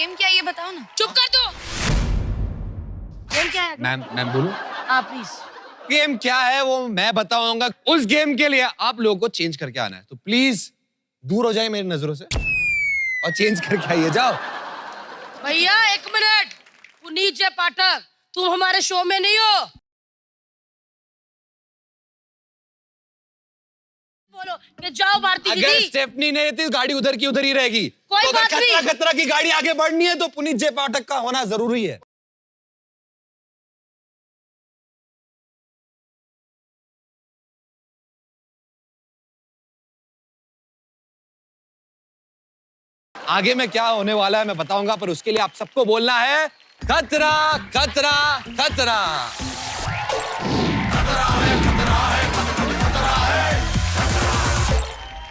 Game क्या है ये बताओ ना। चुप कर तू। गेम क्या है? मैम बोलूं? हाँ प्लीज। गेम क्या है वो मैं बताऊंगा। उस गेम के लिए आप लोगों को चेंज करके आना है, तो प्लीज दूर हो जाए मेरी नजरों से और चेंज करके आइए। जाओ। भैया एक मिनट, पुनीत जय पाठक, तुम हमारे शो में नहीं हो। बोलो कि जाओ भारती अगर दीदी। स्टेफनी नहीं रहती तो गाड़ी उधर की उधर ही रहेगी। कोई तो अगर बात नहीं। खतरा खतरा की गाड़ी आगे बढ़नी है तो पुनीत जय पाठक का होना जरूरी है। आगे में क्या होने वाला है मैं बताऊंगा, पर उसके लिए आप सबको बोलना है खतरा खतरा खतरा।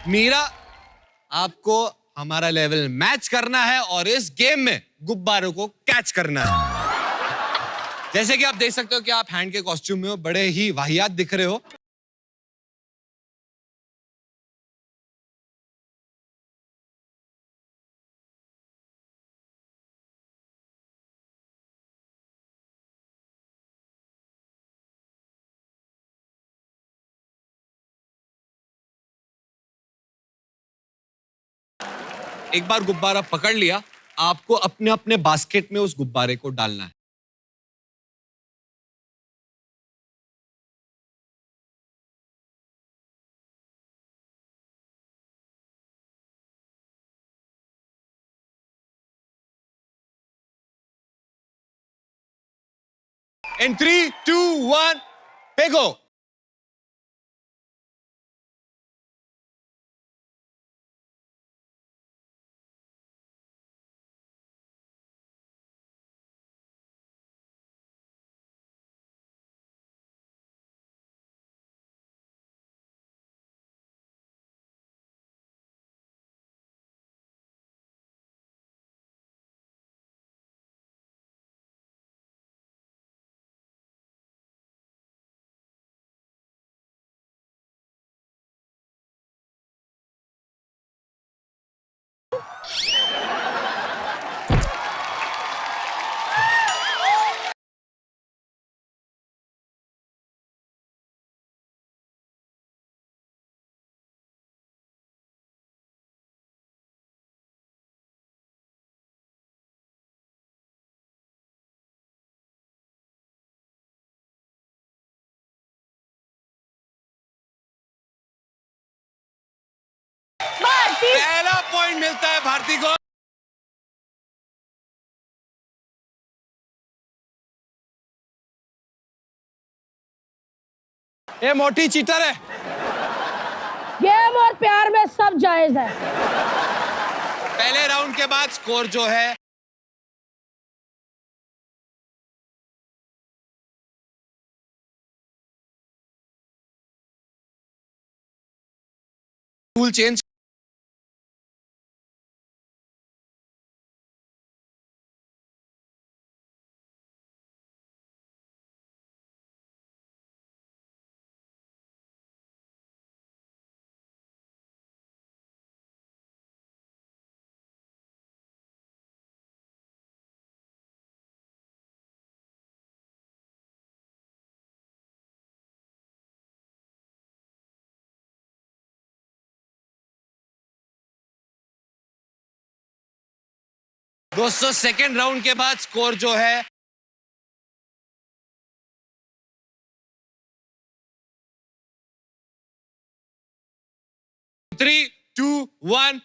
मीरा, आपको हमारा लेवल मैच करना है और इस गेम में गुब्बारों को कैच करना है। जैसे कि आप देख सकते हो कि आप हैंड के कॉस्ट्यूम में हो, बड़े ही वाहियात दिख रहे हो। एक बार गुब्बारा पकड़ लिया, आपको अपने अपने बास्केट में उस गुब्बारे को डालना है। In 3, 2, 1, फेंको। पहला पॉइंट मिलता है भारती को। ये मोटी चीटर है। गेम और प्यार में सब जायज है। पहले राउंड के बाद स्कोर जो है रूल चेंज। दोस्तों सेकेंड राउंड के बाद स्कोर जो है 3, 2, 1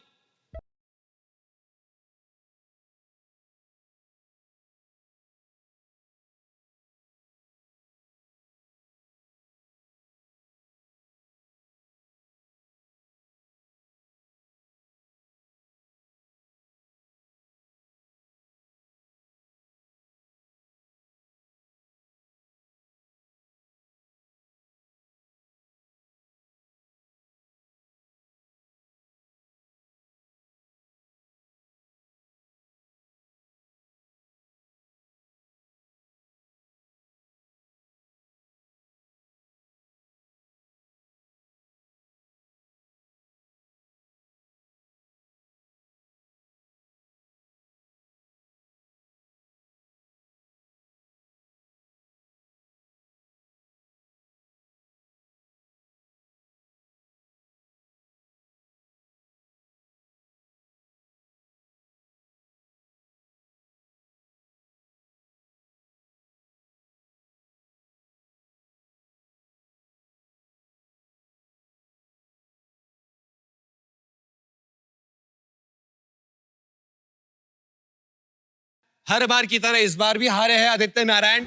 हर बार की तरह इस बार भी हारे हैं आदित्य नारायण।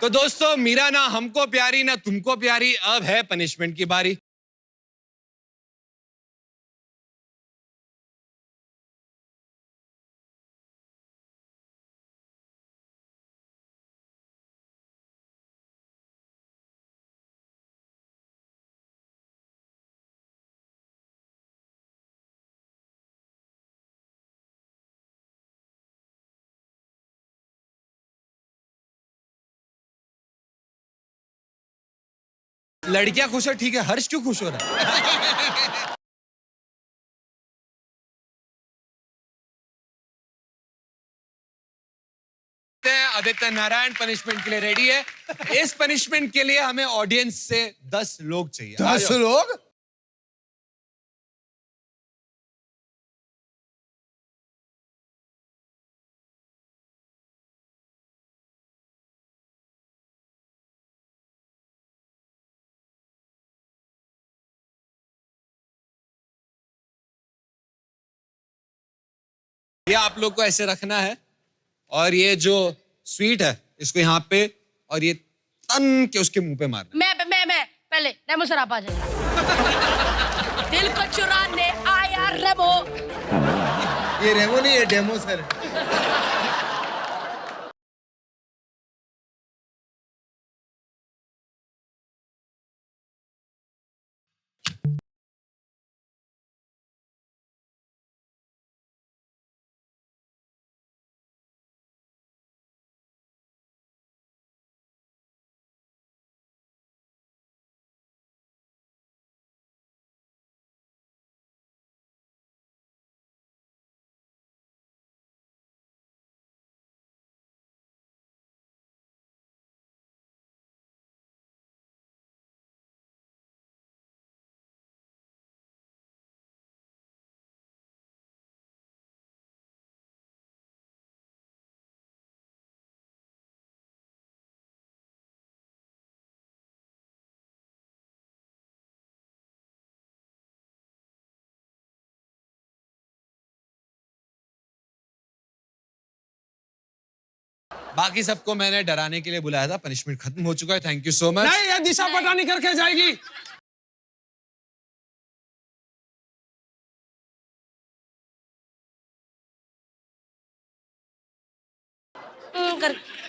तो दोस्तों, मीरा ना हमको प्यारी ना तुमको प्यारी, अब है पनिशमेंट की बारी। लड़कियां खुश है, ठीक है, हर्ष क्यों खुश हो रहा है? आदित्य नारायण पनिशमेंट के लिए रेडी है। इस पनिशमेंट के लिए हमें ऑडियंस से 10 लोग चाहिए। 10 लोग? ये आप लोग को ऐसे रखना है और ये जो स्वीट है इसको यहाँ पे और ये तन के उसके मुंह पे मारना। मैं पहले रेमो सर आप आ जाइए। दिल को चुराने आया रेमो। ये रेमो नहीं है, डेमो सर। बाकी सबको मैंने डराने के लिए बुलाया था। पनिशमेंट खत्म हो चुका है। Thank you so much. नहीं, ये दिशा पटानी करके जाएगी।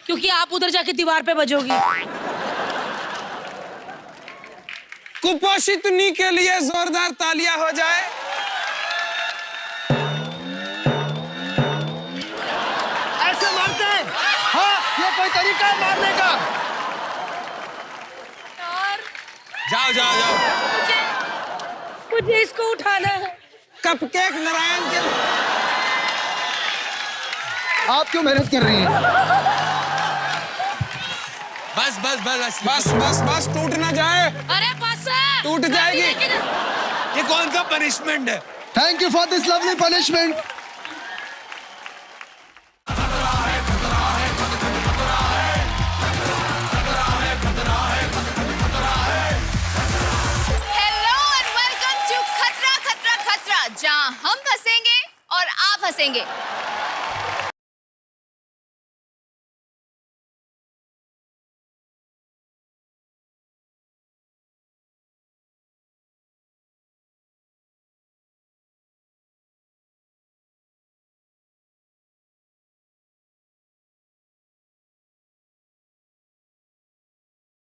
क्योंकि आप उधर जाके दीवार पे बजोगी। कुपोषित नी के लिए जोरदार तालियां हो जाए। ऐसे मारते हैं? हाँ, ये कोई तरीका है मारने का? और जाओ जाओ जाओ। मुझे इसको उठाना है। कपकेक नारायण के। आप क्यों मेहनत कर रही हैं? बस बस बस बस बस बस, टूट ना जाए। अरे बस है। टूट जाएगी। ये कौन सा पनिशमेंट है? Thank you for this lovely punishment. Hello and welcome to Khatra Khatra Khatra, जहां हम फंसेंगे और आप हंसेंगे।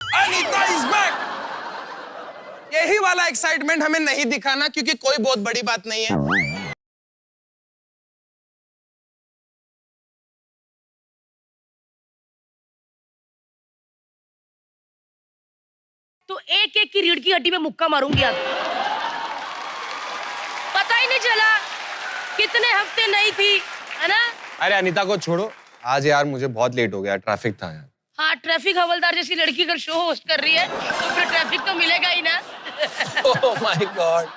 Anita is back. यही वाला एक्साइटमेंट हमें नहीं दिखाना, क्योंकि कोई बहुत बड़ी बात नहीं है। तो एक एक की रीढ़ की हड्डी में मुक्का मारूंगी आज। पता ही नहीं चला कितने हफ्ते नहीं थी, है ना? अरे अनीता को छोड़ो, आज यार मुझे बहुत लेट हो गया, ट्रैफिक था यार। हाँ, ट्रैफिक हवलदार जैसी लड़की अगर शो होस्ट कर रही है तो फिर ट्रैफिक तो मिलेगा ही ना। Oh my God.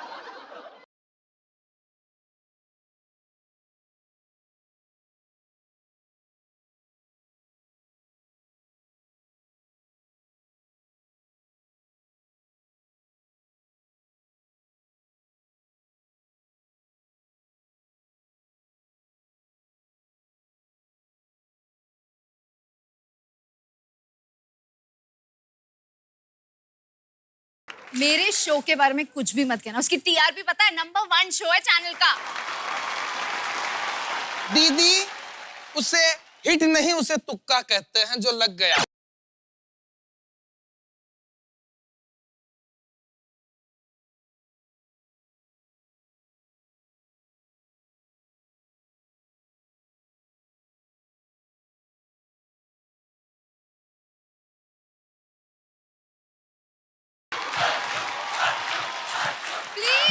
मेरे शो के बारे में कुछ भी मत कहना। उसकी टीआरपी पता है, नंबर 1 शो है चैनल का। दीदी, उसे हिट नहीं, उसे तुक्का कहते हैं, जो लग गया।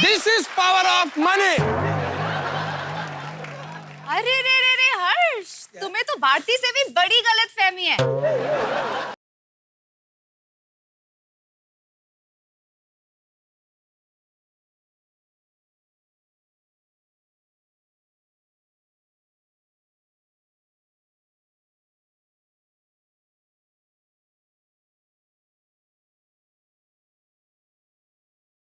This is power of money. अरे रे रे रे हर्ष, तुम्हें तो भारती से भी बड़ी गलतफहमी है।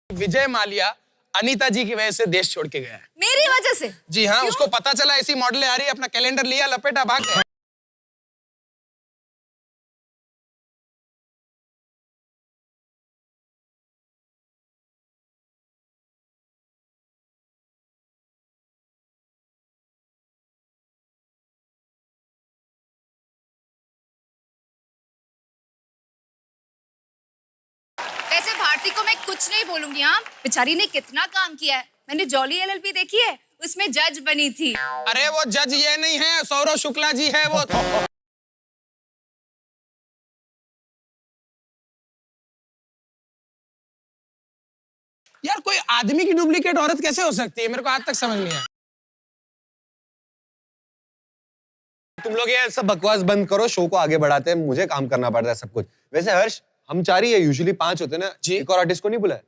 विजय माल्या अनीता जी की वजह से देश छोड़ के गया है। मेरी वजह से? जी हाँ, उसको पता चला ऐसी मॉडलें आ रही है, अपना कैलेंडर लिया, लपेटा, भाग गया। वैसे भारती को मैं कुछ नहीं बोलूंगी। हाँ, बेचारी ने कितना काम किया है। मैंने जॉली एलएलबी देखी है, उसमें जज बनी थी। अरे वो जज ये नहीं है, सौरव शुक्ला जी है वो। यार कोई आदमी की डुप्लीकेट औरत कैसे हो सकती है, मेरे को आज तक समझ नहीं आया। तुम लोग ये सब बकवास बंद करो, शो को आगे बढ़ाते हैं, मुझे काम करना पड़ता है सब कुछ। वैसे हर्ष, हम 4 ही है, यूजुअली 5 होते ना जी। एक और आर्टिस्ट को नहीं बुलाया?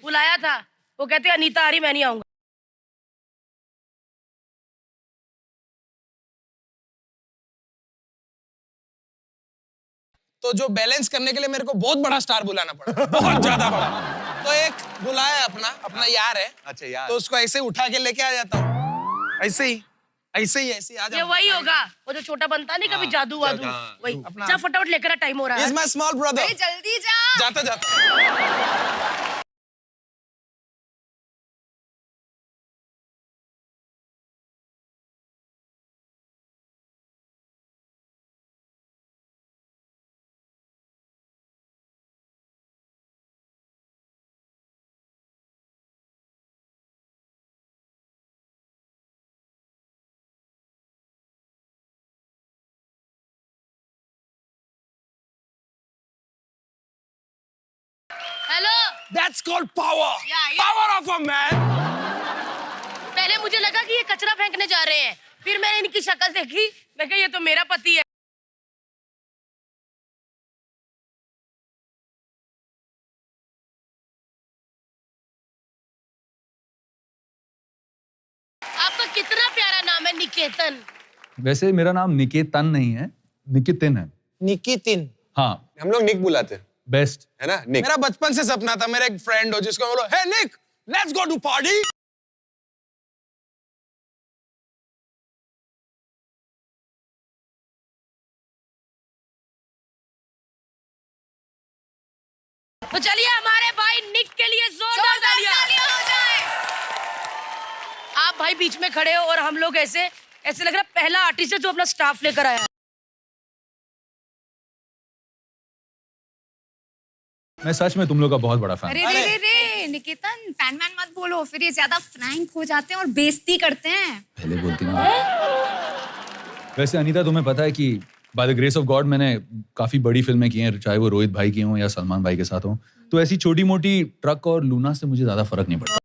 बुलाया था, वो कहते अनीता आ रही, मैं नहीं आऊंगा। तो जो बैलेंस करने के लिए मेरे को बहुत बड़ा स्टार बुलाना पड़ा, बहुत ज्यादा बड़ा। तो एक बुलाया है अपना यार है। अच्छा यार। तो उसको ऐसे उठा के लेके आ जाता हूँ, ऐसे ही आ जाता। ये वही होगा, वो जो छोटा बनता नहीं कभी जादू वादू, वही। अपना- जा फटाफट लेकर आ, टाइम हो रहा है। He's my small brother। अरे जल्दी जा। जाता। Hello. That's called power। Yeah। Power of a man। पहले मुझे लगा कि ये कचरा फेंकने जा रहे हैं, फिर मैंने इनकी शक्ल देखी, मैं कहा ये तो मेरा पति है। आपका कितना प्यारा नाम है, निकेतन। वैसे मेरा नाम निकेतन नहीं है, निकितिन है। निकितिन। हाँ, हम लोग निक बुलाते हैं, बेस्ट है ना निक। मेरा बचपन से सपना था मेरा एक फ्रेंड हो जिसको बोलो, हे निक, लेट्स गो टू पार्टी। तो चलिए हमारे भाई निक के लिए जोरदार तालियां। तालियां हो जाए। आप भाई बीच में खड़े हो और हम लोग ऐसे लग रहा है पहला आर्टिस्ट है जो अपना स्टाफ लेकर आया है। मैं सच में तुम लोग का बहुत बड़ा फैन। अरे रे रे रे निकेतन, फैन मैन मत बोलो, फिर ये ज्यादा फ्रैंक हो जाते हैं और बेइज्जती करते हैं। पहले बोलती ना। वैसे अनीता, तुम्हें पता है कि by the grace of God मैंने काफी बड़ी फिल्में की हैं, चाहे वो रोहित भाई की हों या सलमान भाई के साथ हों। तो ऐसी छोटी मोटी ट्रक और लूना से मुझे ज्यादा फर्क नहीं पड़ता।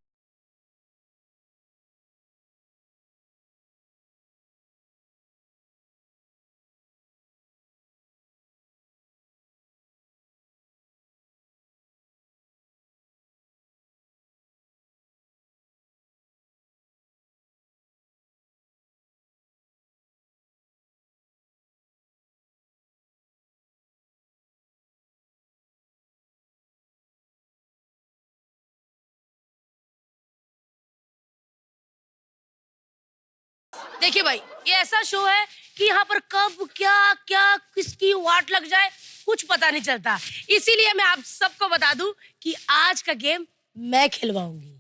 देखिए भाई, ये ऐसा शो है कि यहाँ पर कब क्या क्या किसकी वाट लग जाए कुछ पता नहीं चलता। इसीलिए मैं आप सबको बता दूं कि आज का गेम मैं खिलवाऊंगी।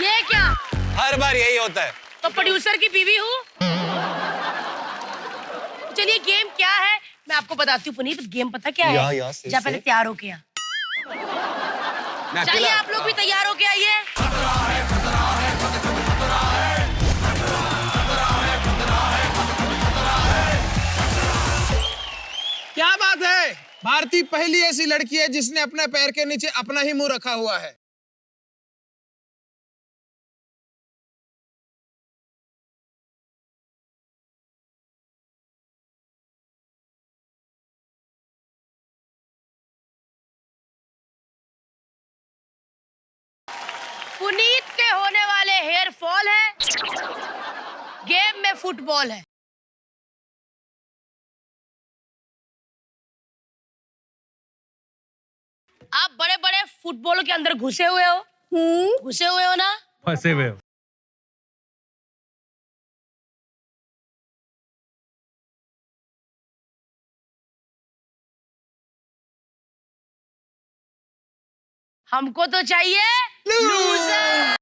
ये क्या? हर बार यही होता है। तो प्रोड्यूसर की बीवी हूँ। चलिए गेम क्या है मैं आपको बताती हूँ पुनीत। गेम पता क्या है? जा पहले तैयार होके आ। चाहिए आप लोग भी तैयार होके आइए। क्या बात है, भारती पहली ऐसी लड़की है जिसने अपने पैर के नीचे अपना ही मुंह रखा हुआ है। पुनीत के होने वाले हेयर फॉल है, गेम में फुटबॉल है। आप बड़े बड़े फुटबॉलों के अंदर घुसे हुए हो। घुसे हुए हो ना? फंसे हुए हो। हमको तो चाहिए लूजर।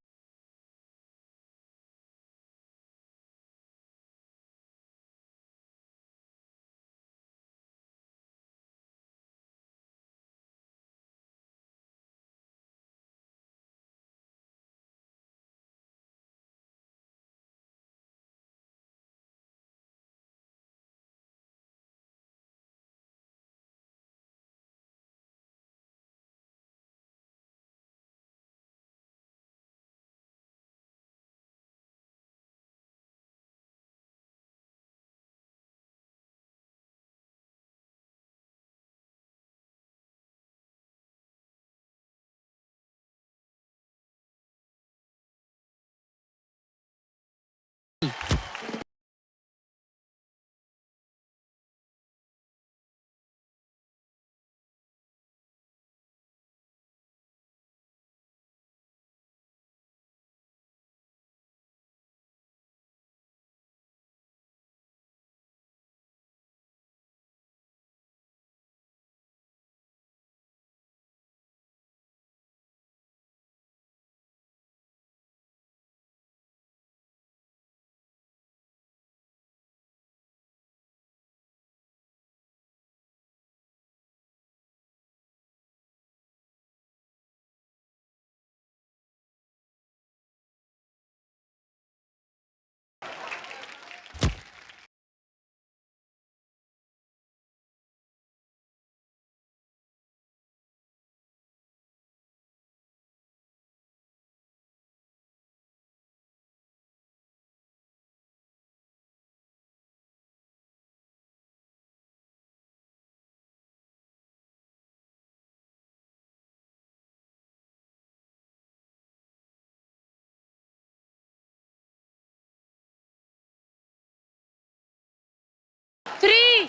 थ्री,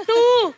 टू,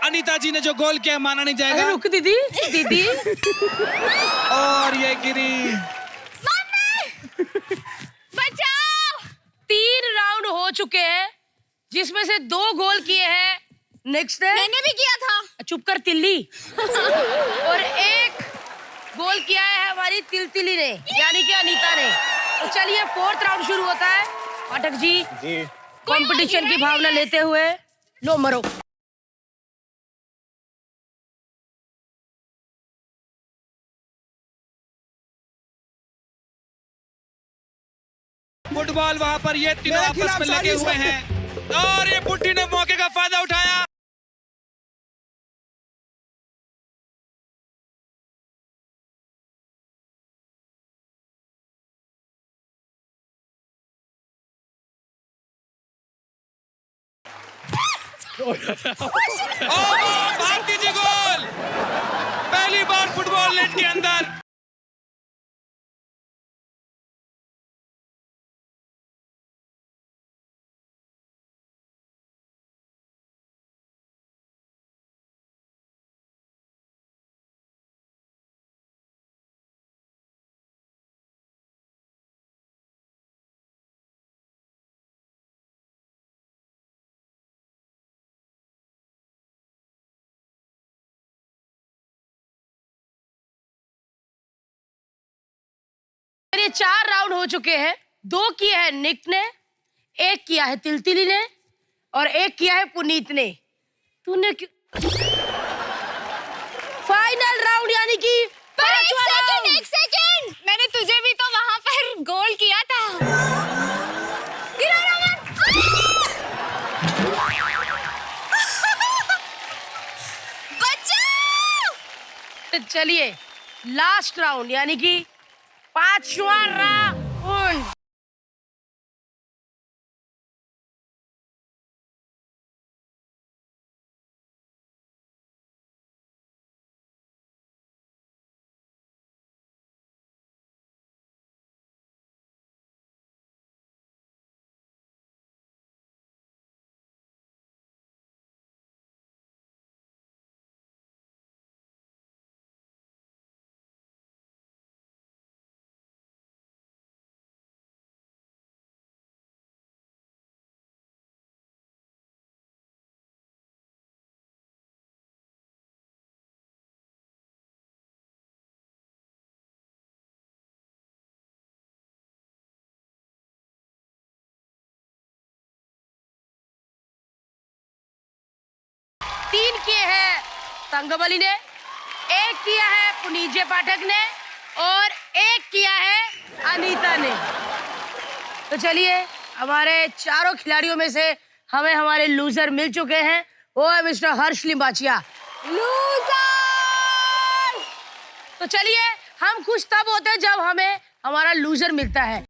अनीता जी ने जो गोल किया माना नहीं अरे जाएगा। रुक दीदी, दीदी। और ये गिरी। बचाओ। 3 राउंड हो चुके हैं जिसमें से 2 गोल किए हैं। नेक्स्ट है मैंने भी किया था। चुप कर तिल्ली। और 1 गोल किया है हमारी तिलतिली ने, यानी कि अनीता ने। तो चलिए 4th राउंड शुरू होता है। पाठक जी कंपटीशन की भावना लेते हुए लो मरो। फुटबॉल वहां पर ये तीनों मेरे आपस खिलाफ में लगे साजिश हुए है। हैं और ये बुड्ढी ने मौके का फायदा उठाया। भारती जी गोल, पहली बार फुटबॉल नेट के अंदर। ये 4 राउंड हो चुके हैं। 2 किए हैं निक ने, 1 किया है तिलतिली ने और 1 किया है पुनीत ने। तूने फाइनल राउंड यानी कि पर एक सेकंड, मैंने तुझे भी तो वहां पर गोल किया था। गिरा मत। बचाओ। चलिए लास्ट राउंड यानी कि 5वां राउंड। तीन किए हैं तंगबली ने, 1 किया है पुनीत पाठक ने और 1 किया है अनीता ने। तो चलिए हमारे चारों खिलाड़ियों में से हमें हमारे लूजर मिल चुके हैं। वो है मिस्टर हर्ष लिंबाचिया। लूजर! तो चलिए हम खुश तब होते हैं जब हमें हमारा लूजर मिलता है।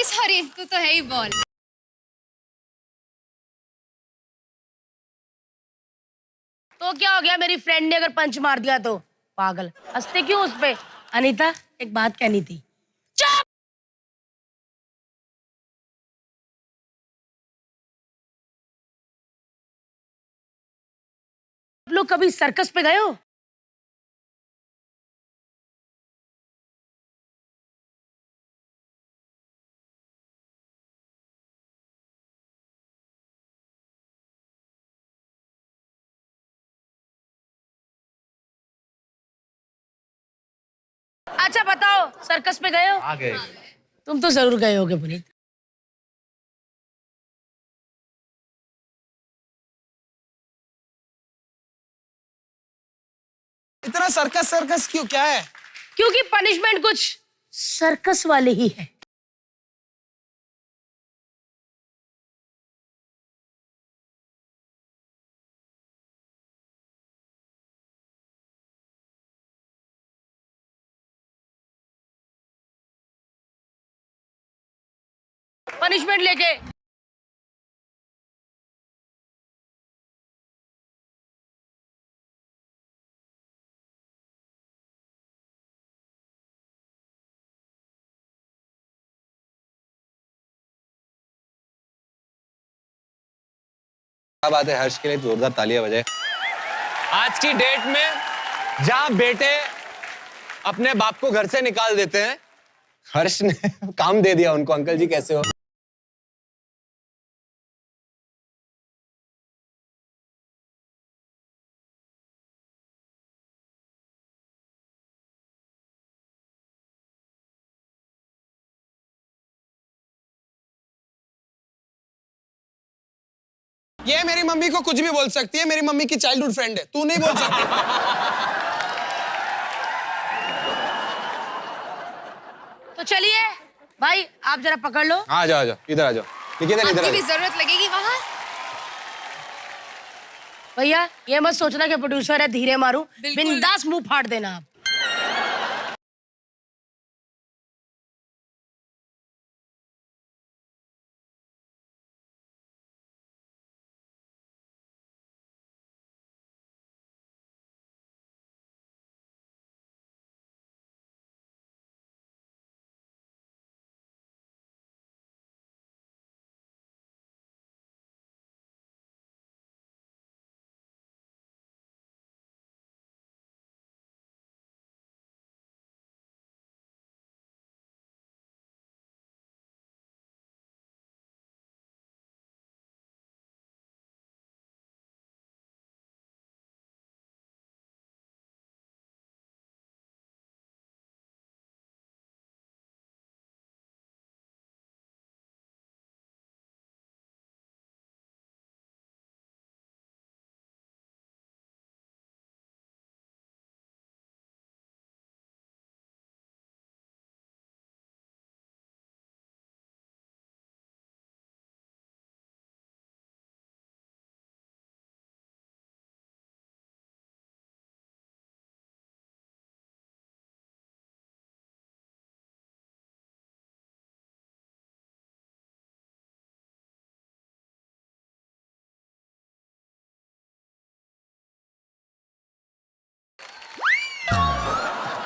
सॉरी, तू तो है ही बॉल। तो क्या हो गया, मेरी फ्रेंड ने अगर पंच मार दिया तो? पागल, हंसते क्यों उस पे? अनीता एक बात कहनी थी। चुप! आप लोग कभी सर्कस पे गए हो? अच्छा बताओ, सर्कस पे गए हो? आ गए। तुम तो जरूर गए होगे पुनीत। इतना सर्कस सर्कस क्यों, क्या है? क्योंकि पनिशमेंट कुछ सर्कस वाले ही है। पनिशमेंट लेके क्या बात है, हर्ष के लिए जोरदार तालियां बजाए। आज की डेट में जहां बेटे अपने बाप को घर से निकाल देते हैं, हर्ष ने काम दे दिया उनको। अंकल जी कैसे हो? ये मेरी मम्मी को कुछ भी बोल सकती है, मेरी मम्मी की चाइल्डहुड फ्रेंड है, तू नहीं बोल सकती। तो चलिए भाई आप जरा पकड़ लो। आ जाओ इधर आ जाओ। निकेतन इधर आ आपकी भी जाओ। जरूरत लगेगी वहाँ। भैया ये मत सोचना कि प्रोड्यूसर है धीरे मारूं, बिल्कुल। बिंदास मुंह फाड़ देना आप।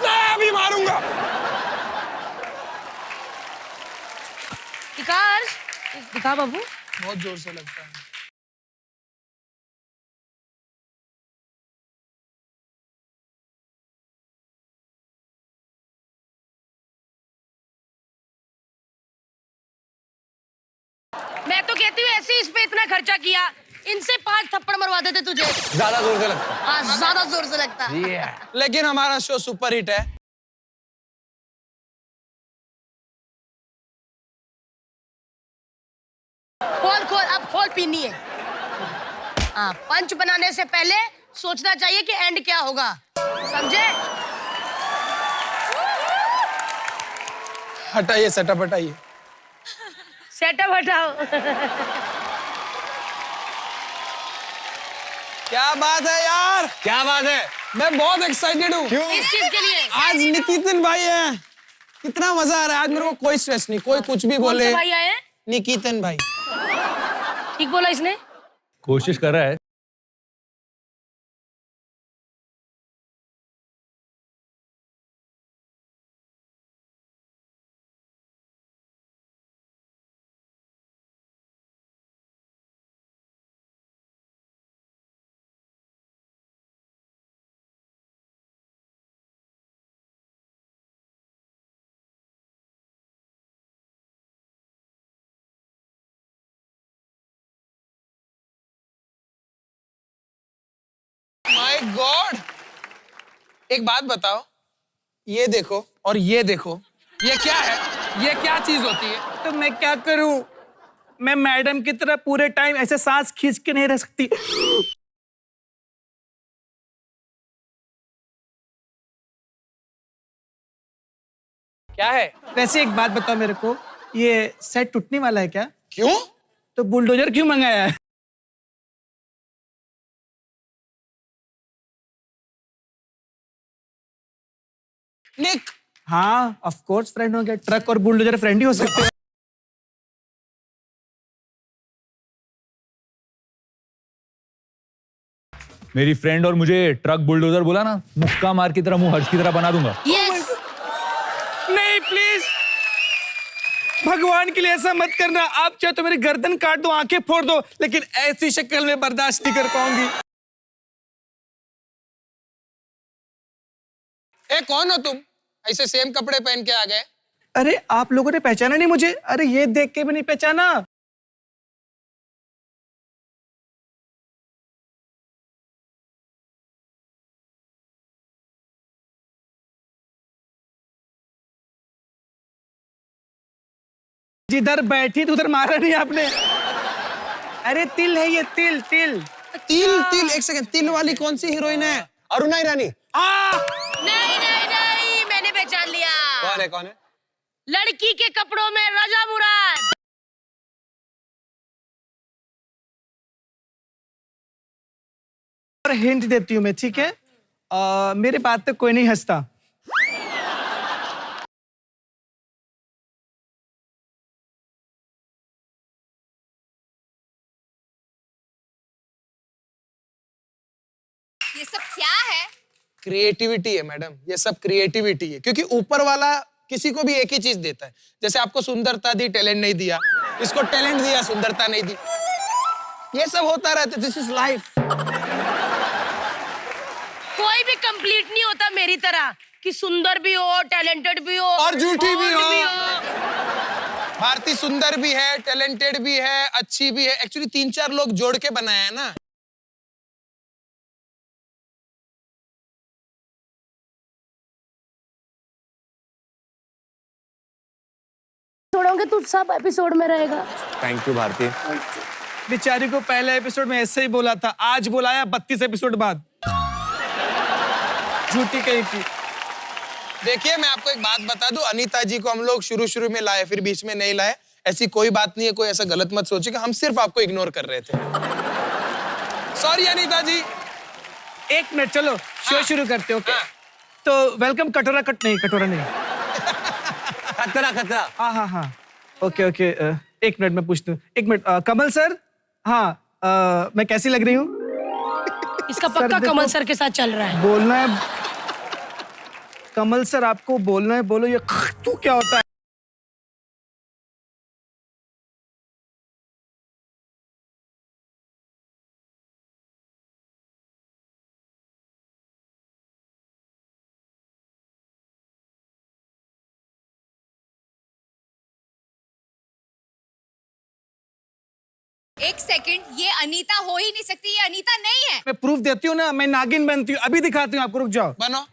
मैं अभी मारूंगा। दिखा बाबू। बहुत जोर से लगता है। मैं तो कहती हूँ ऐसे इस पे इतना खर्चा किया, इनसे 5 थप्पड़ मरवा देते तुझे। ज्यादा जोर से लगता है। हाँ ज्यादा जोर से लगता। लेकिन हमारा शो सुपर हिट है। खोल खोल, अब खोल पीनी है। हाँ, पंच बनाने से पहले सोचना चाहिए कि एंड क्या होगा, समझे? हटाइए सेटअप हटाइए। सेटअप हटाओ। क्या बात है यार, क्या बात है? मैं बहुत एक्साइटेड हूँ। क्यों? इस चीज के लिए। आज निकेतन भाई है, कितना मजा आ रहा है। आज मेरे को कोई स्ट्रेस नहीं, कोई कुछ भी कौन बोले। से भाई आए हैं? निकेतन भाई। ठीक बोला इसने। कोशिश कर रहा है। माय गॉड, एक बात बताओ, ये देखो और ये देखो, ये क्या है? ये क्या चीज होती है? तो मैं क्या करूं? मैं मैडम की तरह पूरे टाइम ऐसे सांस खींच के नहीं रह सकती। क्या है? वैसे एक बात बताओ मेरे को, ये सेट टूटने वाला है क्या? क्यों? तो बुलडोजर क्यों मंगाया है? निक, हाँ ऑफ कोर्स फ्रेंड हो गया, ट्रक और बुलडोजर फ्रेंड ही हो सकते हैं। मेरी फ्रेंड और मुझे ट्रक बुलडोजर बोला ना, मुक्का मार की तरह मुंह हर्ष की तरह बना दूंगा। यस। नहीं प्लीज, भगवान के लिए ऐसा मत करना। आप चाहे तो मेरी गर्दन काट दो, आंखें फोड़ दो, लेकिन ऐसी शक्ल में बर्दाश्त नहीं कर पाऊंगी। ए कौन हो तुम? ऐसे सेम कपड़े पहन के आ गए। अरे आप लोगों ने पहचाना नहीं मुझे? अरे ये देख के भी नहीं पहचाना? जिधर बैठी थी उधर मारा नहीं आपने। अरे तिल है ये, तिल तिल। तिल तिल, एक सेकंड, तिल वाली कौन सी हीरोइन है? अरुणा ईरानी। नहीं नहीं नहीं, मैंने पहचान लिया। कौन है? कौन है? लड़की के कपड़ों में रजा मुराद। और हिंट देती हूँ मैं, ठीक है? मेरे बात पे कोई नहीं हंसता। ये सब क्या है? क्रिएटिविटी है मैडम, ये सब क्रिएटिविटी है, क्योंकि ऊपर वाला किसी को भी एक ही चीज देता है। जैसे आपको सुंदरता दी, टैलेंट नहीं दिया, इसको टैलेंट दिया, सुंदरता नहीं दी। ये सब होता रहता है, दिस इज लाइफ। कोई भी कंप्लीट नहीं होता मेरी तरह कि सुंदर भी हो, टैलेंटेड भी हो और झूठी भी hot हो। भारती सुंदर भी है, टैलेंटेड भी है, अच्छी भी है। एक्चुअली 3-4 लोग जोड़ के बनाया है ना। छोड़ोगे तू सब एपिसोड में रहेगा। Thank you Bharti. बेचारी को पहले एपिसोड में ऐसे ही बोला था, आज बुलाया 32 एपिसोड बाद। झूठी कहीं की। देखिए मैं आपको एक बात बता दूं, अनीता जी को हम लोग शुरू में लाए, फिर बीच में नहीं लाए। ऐसी कोई बात नहीं है, कोई ऐसा गलत मत सोचिएगा, हम सिर्फ आपको इग्नोर कर रहे थे। सॉरी अनीता जी। 1 मिनट, चलो शो शुरू करते, ओके? तो वेलकम कटोरा कट नहीं, कटोरा नहीं, खतरा। हाँ, ओके। 1 मिनट में पूछता हूँ। 1 मिनट, कमल सर, हाँ, मैं कैसी लग रही हूँ? इसका पक्का कमल सर के साथ चल रहा है। बोलना है कमल सर, आपको बोलना है, बोलो। ये तू क्या होता है? एक सेकंड, ये अनीता हो ही नहीं सकती, ये अनीता नहीं है। मैं प्रूफ देती हूँ ना, मैं नागिन बनती हूँ, अभी दिखाती हूँ आपको, रुक जाओ। बनो।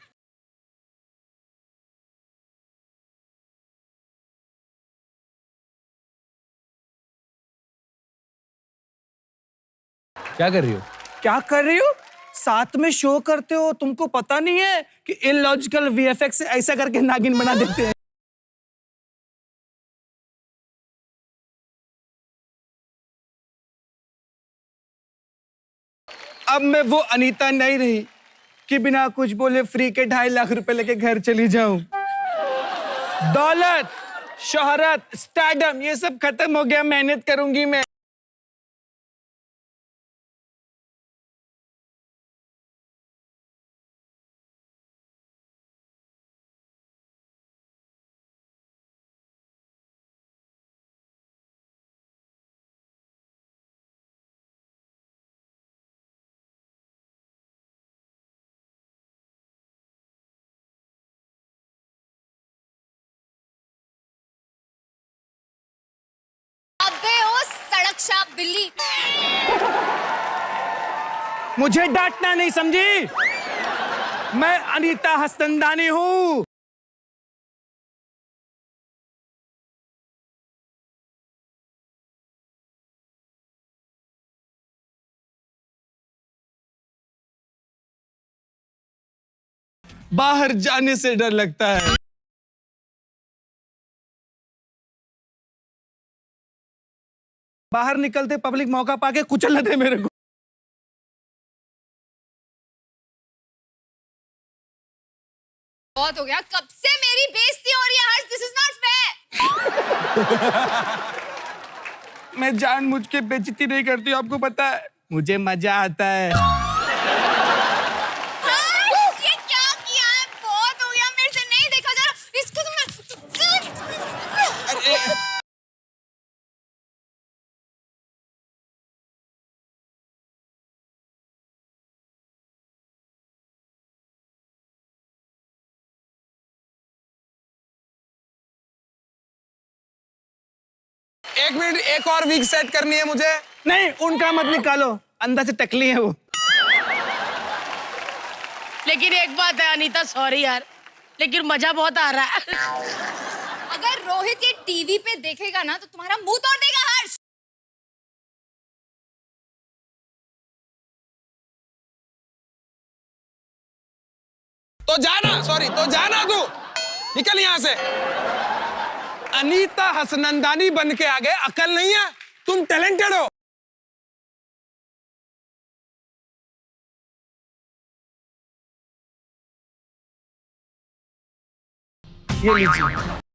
क्या कर रही हो? क्या कर रही हो? साथ में शो करते हो, तुमको पता नहीं है कि इलॉजिकल वीएफएक्स से ऐसा करके नागिन बना देते हैं। अब मैं वो अनीता नहीं रही कि बिना कुछ बोले फ्री के 2.5 लाख रुपए लेके घर चली जाऊं। दौलत, शोहरत, स्टारडम, ये सब खत्म हो गया। मेहनत करूंगी मैं। अबे ओ सड़क छाप बिल्ली। मुझे डांटना नहीं, समझी? मैं अनीता हस्तनदानी हूं। बाहर जाने से डर लगता है। बाहर निकलते पब्लिक मौका पाके कुचल लेते मेरे को। बहुत हो गया, कब से मेरी बेइज्जती हो रही है हर्ष, दिस इज नॉट फेयर। मैं जानबूझ के बेइज्जती नहीं करती हूँ, आपको पता है, मुझे मजा आता है। ये क्या किया है? बहुत हो गया, मेरे से नहीं देखा जा रहा इसको। एक मिनट, एक और वीक सेट करनी है मुझे। नहीं, उनका मत निकालो, अंदर से टकली है वो। लेकिन एक बात है अनीता, सॉरी यार, लेकिन मजा बहुत आ रहा है। अगर रोहित ये टीवी पे देखेगा ना तो तुम्हारा मुंह तोड़ देगा हर्ष। तो जाना, सॉरी, तो जाना तू, निकल यहां से। अनीता हसनंदानी बन के आ गए, अकल नहीं है? तुम टैलेंटेड हो। ये लीजिए।